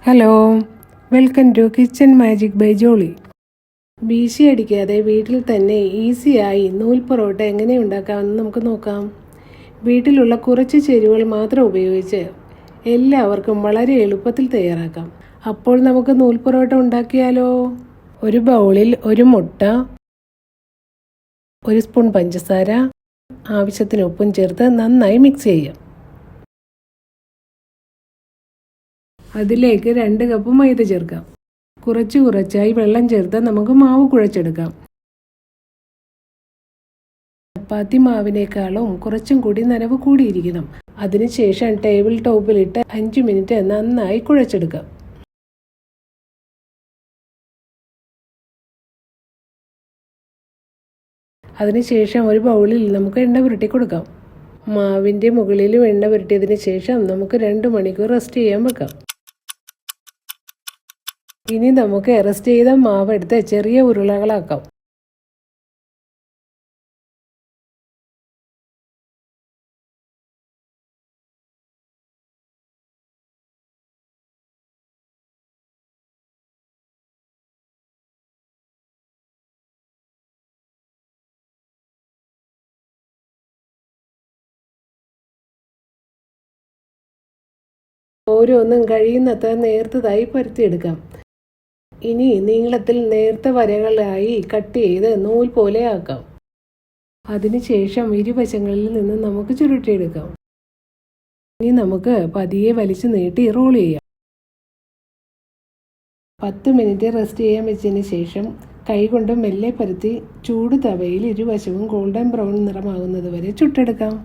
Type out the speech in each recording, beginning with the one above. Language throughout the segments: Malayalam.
Hello, welcome to kitchen magic by Jolly. വീശി അടിക്കാതെ വീട്ടിൽ തന്നെ ഈസിയായി നൂൽ പൊറോട്ട എങ്ങനെ ഉണ്ടാക്കാമെന്ന് നമുക്ക് നോക്കാം. വീട്ടിലുള്ള കുറച്ച് ചേരുവകൾ മാത്രം ഉപയോഗിച്ച് എല്ലാവർക്കും വളരെ എളുപ്പത്തിൽ തയ്യാറാക്കാം. അപ്പോൾ നമുക്ക് നൂൽ പൊറോട്ട ഉണ്ടാക്കിയാലോ? ഒരു ബൗളിൽ ഒരു മുട്ട, ഒരു സ്പൂൺ പഞ്ചസാര, ആവശ്യത്തിന് ഉപ്പും ചേർത്ത് നന്നായി മിക്സ് ചെയ്യാം. അതിലേക്ക് 2 കപ്പ് മൈദ ചേർക്കാം. കുറച്ചായി വെള്ളം ചേർത്ത് നമുക്ക് മാവ് കുഴച്ചെടുക്കാം. ചപ്പാത്തി മാവിനേക്കാളും കുറച്ചും കൂടി നനവ് കൂടിയിരിക്കണം. അതിനുശേഷം ടേബിൾ ടോപ്പിലിട്ട് 5 മിനിറ്റ് നന്നായി കുഴച്ചെടുക്കാം. അതിനുശേഷം ഒരു ബൗളിൽ നമുക്ക് എണ്ണ പുരട്ടി കൊടുക്കാം. മാവിൻ്റെ മുകളിലും എണ്ണ പുരട്ടിയതിന് ശേഷം നമുക്ക് 2 മണിക്കൂർ റെസ്റ്റ് ചെയ്യാൻ വെക്കാം. ഇനി നമുക്ക് റെസ്റ്റ് ചെയ്ത മാവ് എടുത്ത് ചെറിയ ഉരുളകളാക്കാം. ഓരോന്നും കഴിയുന്നത്ര നേർത്തതായി പരത്തിയെടുക്കാം. ഇനി നീളത്തിൽ നേർത്ത വരകളായി കട്ട് ചെയ്ത് നൂൽ പോലെ ആക്കാം. അതിനുശേഷം ഇരുവശങ്ങളിൽ നിന്ന് നമുക്ക് ചുരുട്ടിയെടുക്കാം. ഇനി നമുക്ക് പതിയെ വലിച്ചു നീട്ടി റോൾ ചെയ്യാം. 10 മിനിറ്റ് റെസ്റ്റ് ചെയ്യാൻ വെച്ചതിന് ശേഷം കൈകൊണ്ട് മെല്ലെ പരത്തി ചൂട് തവയിൽ ഇരുവശവും ഗോൾഡൻ ബ്രൗൺ നിറമാകുന്നത് വരെ ചുട്ടെടുക്കാം.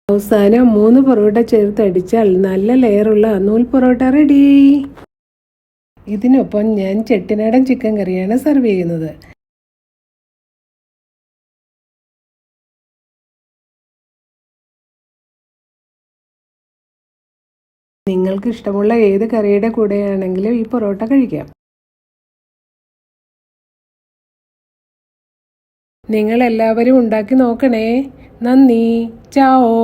അവസാനം 3 പൊറോട്ട ചേർത്തടിച്ചാൽ നല്ല ലെയറുള്ള നൂൽ പൊറോട്ട റെഡി. ഇതിനൊപ്പം ഞാൻ ചെട്ടിനാടൻ ചിക്കൻ കറിയാണ് സെർവ് ചെയ്യുന്നത്. നിങ്ങൾക്ക് ഇഷ്ടമുള്ള ഏത് കറിയുടെ കൂടെയാണെങ്കിലും ഈ പൊറോട്ട കഴിക്കാം. നിങ്ങൾ എല്ലാവരും ഉണ്ടാക്കി നോക്കണേ. നന്ദി. ചാओ.